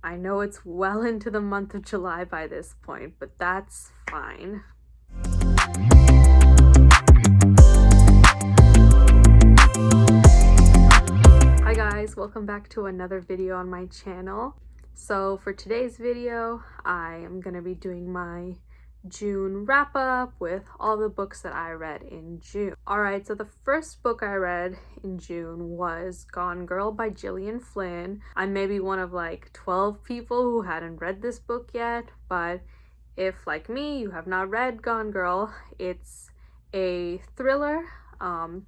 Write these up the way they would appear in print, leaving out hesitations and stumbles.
I know it's well into the month of July by this point, but that's fine. Hi guys, welcome back to another video on my channel. So for today's video, I am going to be doing my June wrap up with all the books that I read in June. Alright, so the first book I read in June was Gone Girl by Gillian Flynn. I may be one of like 12 people who hadn't read this book yet, but if, like me, you have not read Gone Girl, it's a thriller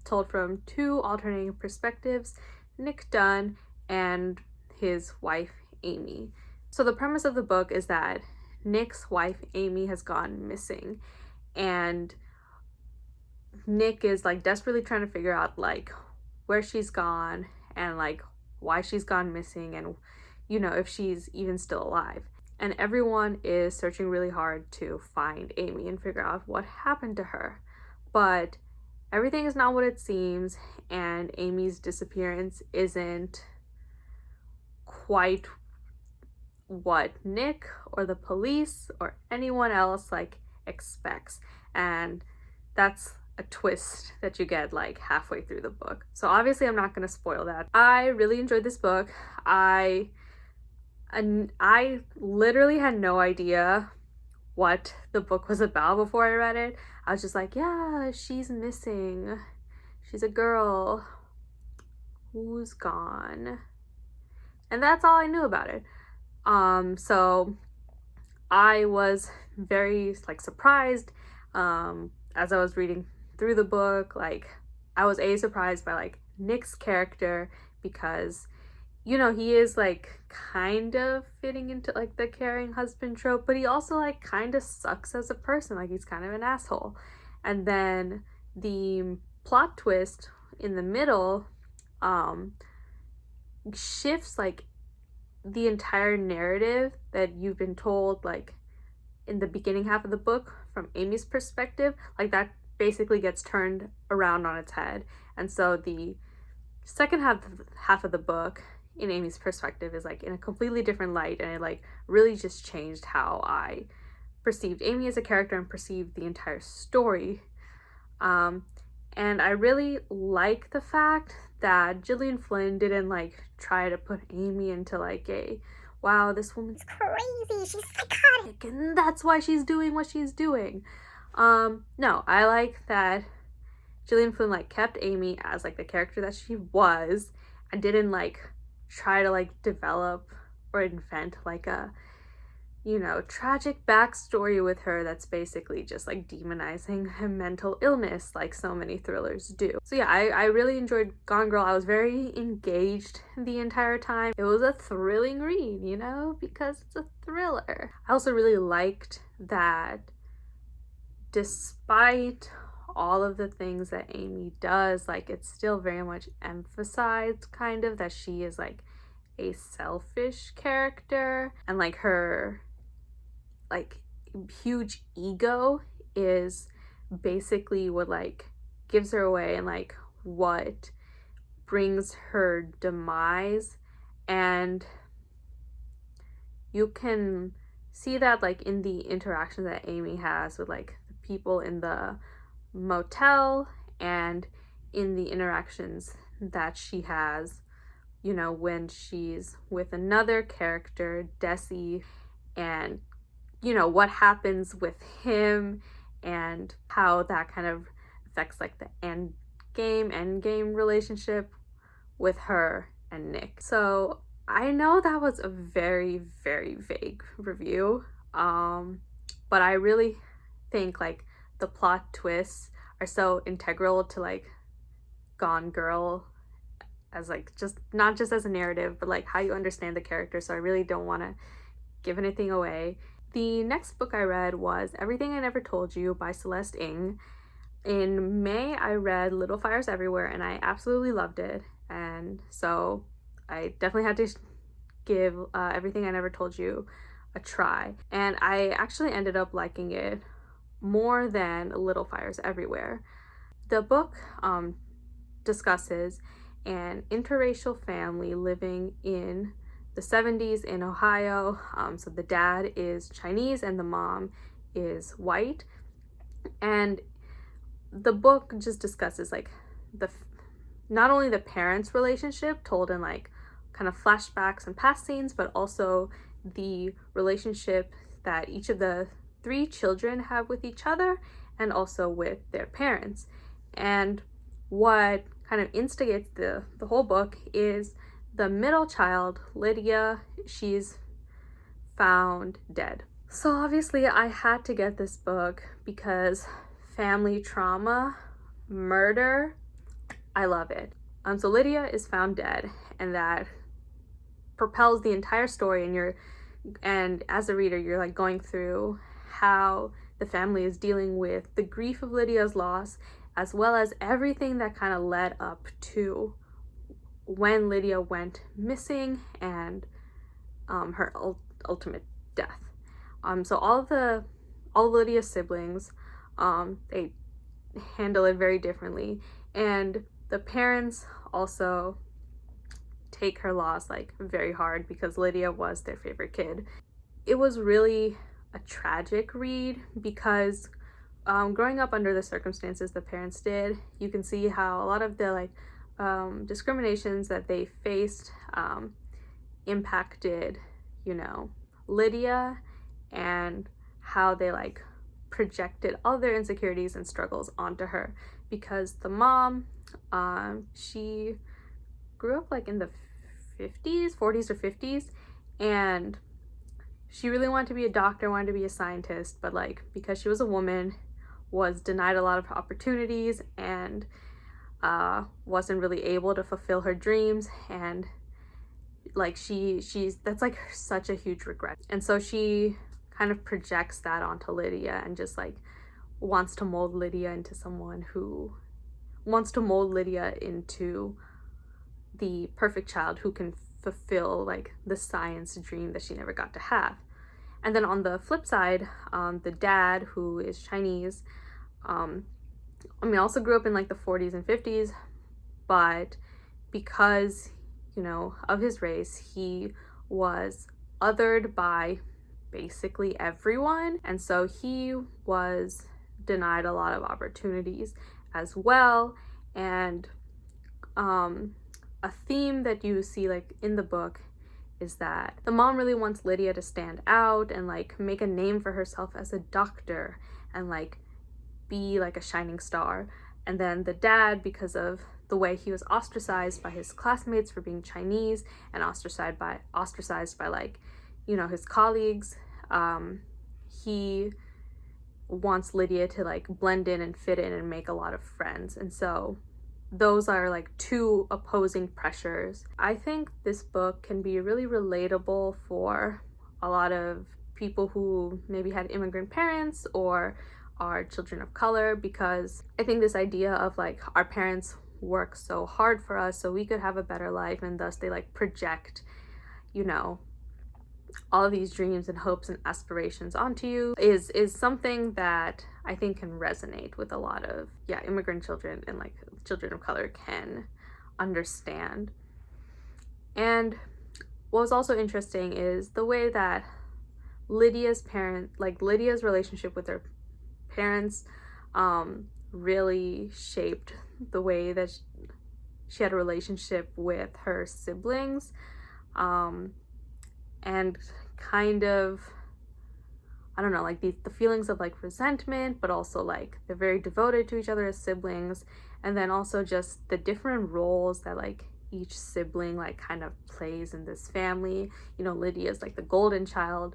told from two alternating perspectives, Nick Dunn and his wife Amy. So the premise of the book is that Nick's wife Amy has gone missing, and Nick is like desperately trying to figure out like where she's gone and like why she's gone missing, and you know, if she's even still alive. And everyone is searching really hard to find Amy and figure out what happened to her. But everything is not what it seems, and Amy's disappearance isn't quite what Nick or the police or anyone else like expects, and that's a twist that you get like halfway through the book. So obviously I'm not going to spoil that. I really enjoyed this book. I literally had no idea what the book was about before I read it. I was just like, yeah, she's missing. She's a girl who's gone. And that's all I knew about it. So I was very like surprised as I was reading through the book. Like, I was surprised by like Nick's character, because you know, he is like kind of fitting into like the caring husband trope, but he also like kind of sucks as a person. Like, he's kind of an asshole. And then the plot twist in the middle shifts like the entire narrative that you've been told like in the beginning half of the book from Amy's perspective. Like, that basically gets turned around on its head. And so the second half of the book in Amy's perspective is like in a completely different light, and it like really just changed how I perceived Amy as a character and perceived the entire story. And I really like the fact that Gillian Flynn didn't like try to put Amy into like a, wow, this woman's crazy, she's psychotic, and that's why she's doing what she's doing. No, I like that Gillian Flynn like kept Amy as like the character that she was, and didn't like try to like develop or invent like a, you know, tragic backstory with her that's basically just like demonizing her mental illness like so many thrillers do. So yeah, I really enjoyed Gone Girl. I was very engaged the entire time. It was a thrilling read, you know, because it's a thriller. I also really liked that despite all of the things that Amy does, like, it's still very much emphasized kind of that she is like a selfish character, and like her like huge ego is basically what like gives her away and like what brings her demise. And you can see that like in the interaction that Amy has with like the people in the motel, and in the interactions that she has, you know, when she's with another character, Desi, and you know what happens with him and how that kind of affects like the end game relationship with her and Nick. So I know that was a very, very vague review, but I really think like the plot twists are so integral to like Gone Girl, as like just not just as a narrative, but like how you understand the character. So I really don't want to give anything away. The next book I read was Everything I Never Told You by Celeste Ng. In May, I read Little Fires Everywhere, and I absolutely loved it. And so I definitely had to give Everything I Never Told You a try. And I actually ended up liking it more than Little Fires Everywhere. The book discusses an interracial family living in the 70s in Ohio. So the dad is Chinese and the mom is white. And the book just discusses like the not only the parents' relationship told in like kind of flashbacks and past scenes, but also the relationship that each of the three children have with each other and also with their parents. And what kind of instigates the whole book is the middle child, Lydia. She's found dead. So obviously I had to get this book because family trauma, murder, I love it. So Lydia is found dead, and that propels the entire story, and as a reader you're like going through how the family is dealing with the grief of Lydia's loss, as well as everything that kind of led up to when Lydia went missing and her ultimate death. So all Lydia's siblings, they handle it very differently, and the parents also take her loss like very hard because Lydia was their favorite kid. It was really a tragic read because growing up under the circumstances the parents did, you can see how a lot of the discriminations that they faced impacted, Lydia, and how they projected all their insecurities and struggles onto her, because the mom, she grew up in the 40s or 50s, and she really wanted to be a doctor, wanted to be a scientist, but because she was a woman, was denied a lot of opportunities and wasn't really able to fulfill her dreams, and she's that's such a huge regret. And so she kind of projects that onto Lydia and just wants to mold Lydia into someone who wants to mold Lydia into the perfect child who can fulfill the science dream that she never got to have. And then on the flip side, the dad, who is Chinese, also grew up in the 40s and 50s, but because of his race, he was othered by basically everyone, and so he was denied a lot of opportunities as well. And a theme that you see in the book is that the mom really wants Lydia to stand out and make a name for herself as a doctor and be a shining star. And then the dad, because of the way he was ostracized by his classmates for being Chinese and ostracized by his colleagues, he wants Lydia to blend in and fit in and make a lot of friends. And so those are two opposing pressures. I think this book can be really relatable for a lot of people who maybe had immigrant parents or are children of color, because I think this idea of our parents work so hard for us so we could have a better life, and thus they project all of these dreams and hopes and aspirations onto you is something that I think can resonate with a lot of immigrant children and children of color can understand. And what was also interesting is the way that Lydia's relationship with her parents really shaped the way that she had a relationship with her siblings, and kind of, I don't know, the feelings of resentment, but also they're very devoted to each other as siblings, and then also just the different roles that each sibling kind of plays in this family. Lydia's the golden child.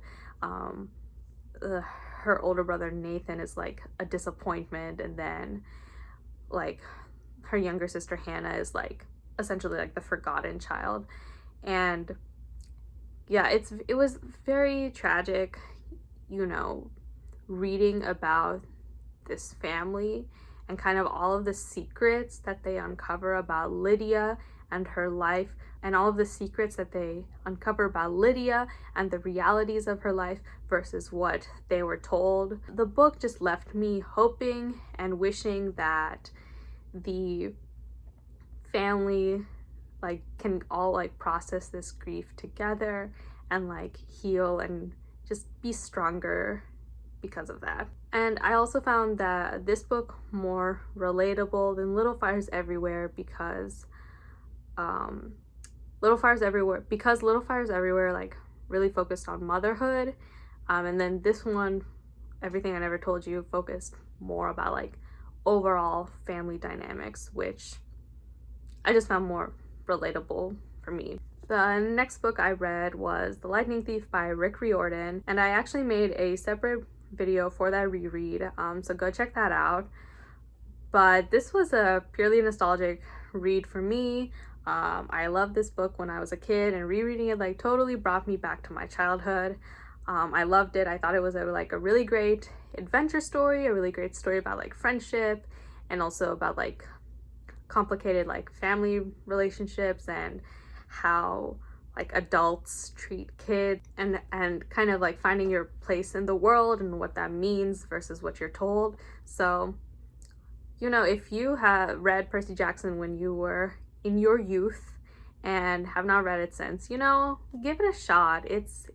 Her older brother Nathan is a disappointment, and then her younger sister Hannah is essentially the forgotten child. And it was very tragic, reading about this family and kind of all of the secrets that they uncover about Lydia and her life, and all of the secrets that they uncover about Lydia and the realities of her life versus what they were told. The book just left me hoping and wishing that the family like can all like process this grief together and like heal and just be stronger because of that. And I also found that this book more relatable than Little Fires Everywhere because Little Fires Everywhere like really focused on motherhood, and then this one, Everything I Never Told You, focused more about like overall family dynamics, which I just found more relatable for me. The next book I read was The Lightning Thief by Rick Riordan, and I actually made a separate video for that reread, so go check that out. But this was a purely nostalgic read for me. I loved this book when I was a kid, and rereading it like totally brought me back to my childhood. I loved it. I thought it was a really great adventure story, a really great story about like friendship, and also about like complicated like family relationships and how like adults treat kids, and kind of like finding your place in the world and what that means versus what you're told. So, you know, if you have read Percy Jackson when you were in your youth and have not read it since, you know, give it a shot. It's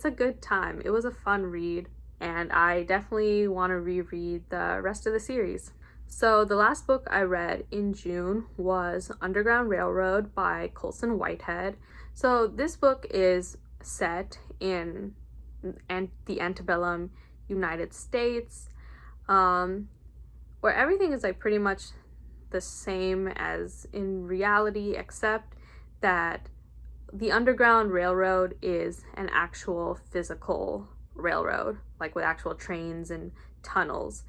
a good time. It was a fun read, and I definitely want to reread the rest of the series. So the last book I read in June was Underground Railroad by Colson Whitehead. So this book is set in the antebellum United States, where everything is like pretty much the same as in reality, except that the Underground Railroad is an actual physical railroad, like with actual trains and tunnels.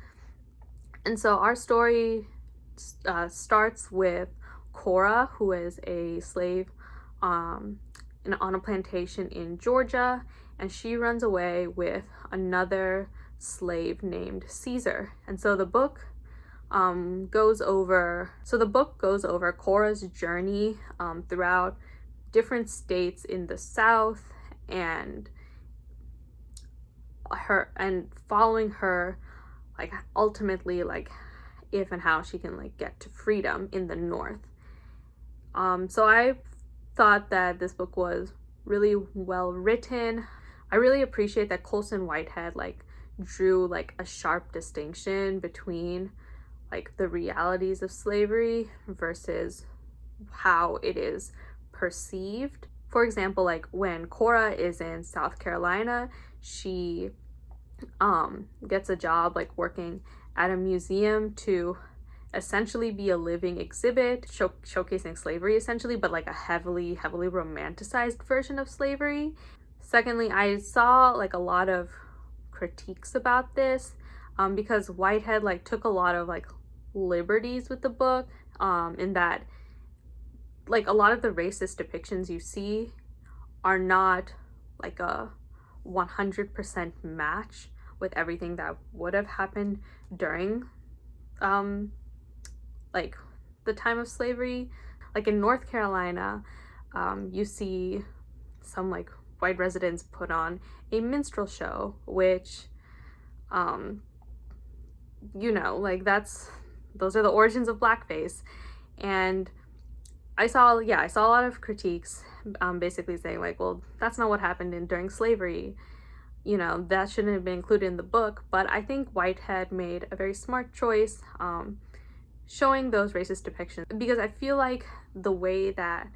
And so our story starts with Cora, who is a slave on a plantation in Georgia, and she runs away with another slave named Caesar. And so the book goes over Cora's journey throughout different states in the South, and following her like ultimately like if and how she can like get to freedom in the North. So I thought that this book was really well written. I really appreciate that Colson Whitehead like drew like a sharp distinction between like the realities of slavery versus how it is perceived. For example, like when Cora is in South Carolina, she gets a job like working at a museum to essentially be a living exhibit showcasing slavery essentially, but like a heavily romanticized version of slavery. Secondly, I saw like a lot of critiques about this because Whitehead like took a lot of like liberties with the book, in that like a lot of the racist depictions you see are not like a 100% match with everything that would have happened during like the time of slavery. Like in North Carolina, you see some like white residents put on a minstrel show, which you know, like those are the origins of blackface. And I saw a lot of critiques basically saying like, well, that's not what happened during slavery, you know, that shouldn't have been included in the book. But I think Whitehead made a very smart choice showing those racist depictions, because I feel like the way that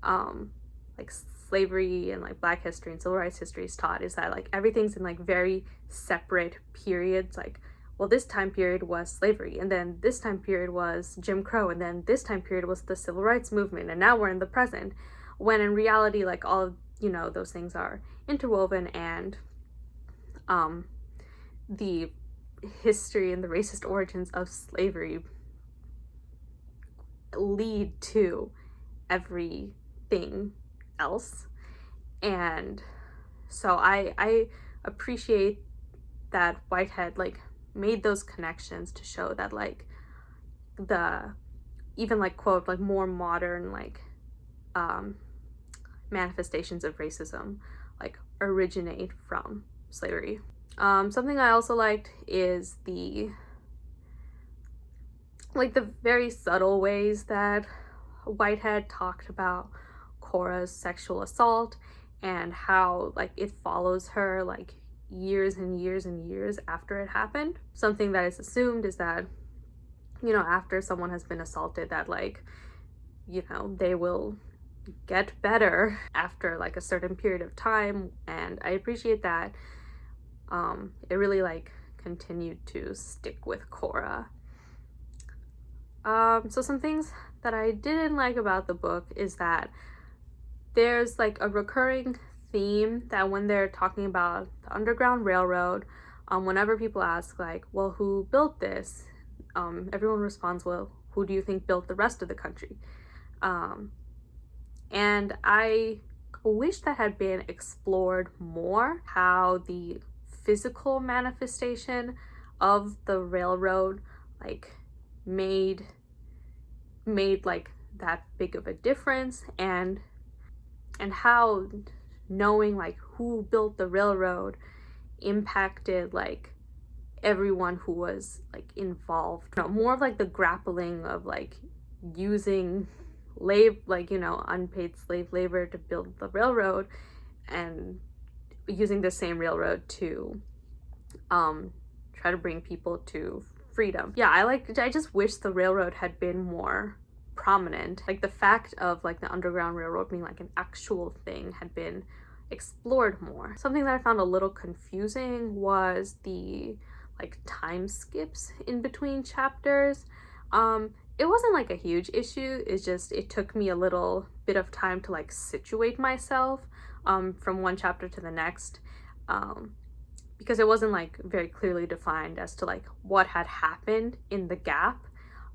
like slavery and like black history and civil rights history is taught is that like everything's in like very separate periods. Like, well, this time period was slavery, and then this time period was Jim Crow, and then this time period was the civil rights movement, and now we're in the present. When in reality, like all of, you know, those things are interwoven, and the history and the racist origins of slavery lead to everything else. And so I appreciate that Whitehead like made those connections to show that like the even like quote like more modern like manifestations of racism like originate from slavery. Something I also liked is the very subtle ways that Whitehead talked about Cora's sexual assault and how like it follows her like years and years and years after it happened. Something that is assumed is that, you know, after someone has been assaulted, that like, you know, they will get better after like a certain period of time, and I appreciate that. It really like continued to stick with Cora. So some things that I didn't like about the book is that there's like a recurring theme that when they're talking about the Underground Railroad, whenever people ask like, well, who built this? Everyone responds, well, who do you think built the rest of the country? And I wish that had been explored more, how the physical manifestation of the railroad like made like that big of a difference, and how knowing like who built the railroad impacted like everyone who was like involved. You know, more of like the grappling of like using unpaid slave labor to build the railroad, and using the same railroad to try to bring people to freedom. Yeah, I just wish the railroad had been more prominent. Like the fact of like the Underground Railroad being like an actual thing had been explored more. Something that I found a little confusing was the like time skips in between chapters. It wasn't like a huge issue, it's just it took me a little bit of time to like situate myself from one chapter to the next, because it wasn't like very clearly defined as to like what had happened in the gap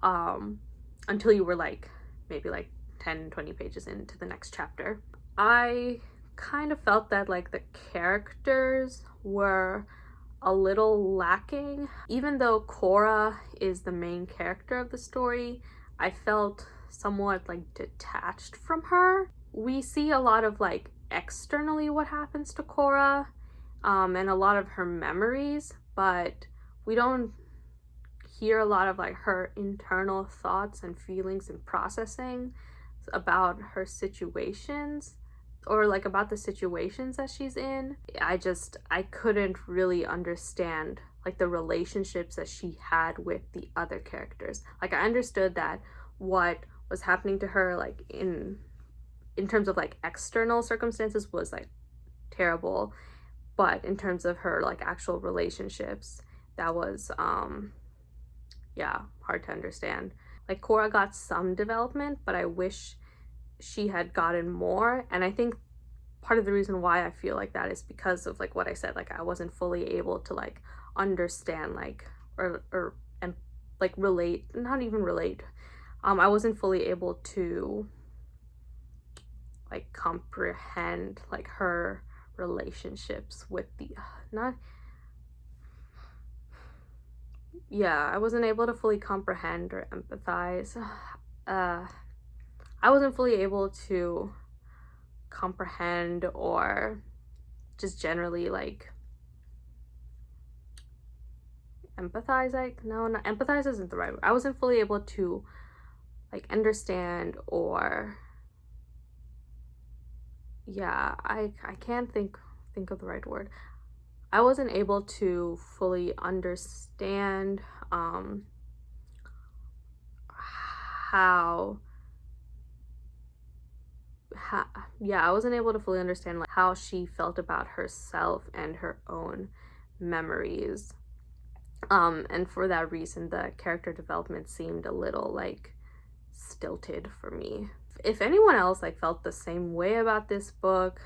until you were like maybe like 10-20 pages into the next chapter. I kind of felt that like the characters were a little lacking. Even though Cora is the main character of the story, I felt somewhat like detached from her. We see a lot of like externally what happens to Cora, and a lot of her memories, but we don't hear a lot of like her internal thoughts and feelings and processing about her situations, or like about the situations that she's in. I couldn't really understand like the relationships that she had with the other characters. Like I understood that what was happening to her like in terms of like external circumstances was like terrible, but in terms of her like actual relationships, that was yeah, hard to understand. Like Cora got some development, but I wish she had gotten more. And I think part of the reason why I feel like that is because of like what I said, like I wasn't fully able to like understand like or and like relate, not even relate. I wasn't fully able to like comprehend like her relationships with the not yeah, I wasn't able to fully comprehend or empathize. I wasn't fully able to comprehend or just generally like empathize. Like no, not empathize isn't the right word. I wasn't fully able to like understand, or yeah, I can't think of the right word. I wasn't able to fully understand yeah, I wasn't able to fully understand like how she felt about herself and her own memories. And for that reason, the character development seemed a little like stilted for me. If anyone else like felt the same way about this book,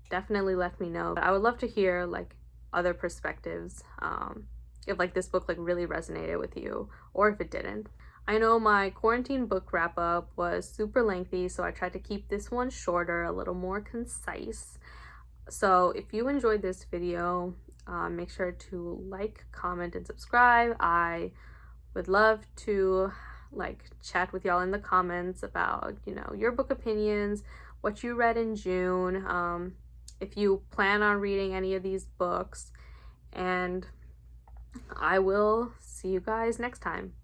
definitely let me know. I would love to hear like other perspectives, if like this book like really resonated with you, or if it didn't. I know my quarantine book wrap up was super lengthy, so I tried to keep this one shorter, a little more concise. So if you enjoyed this video, make sure to like, comment, and subscribe. I would love to like chat with y'all in the comments about, you know, your book opinions, what you read in June, if you plan on reading any of these books, and I will see you guys next time.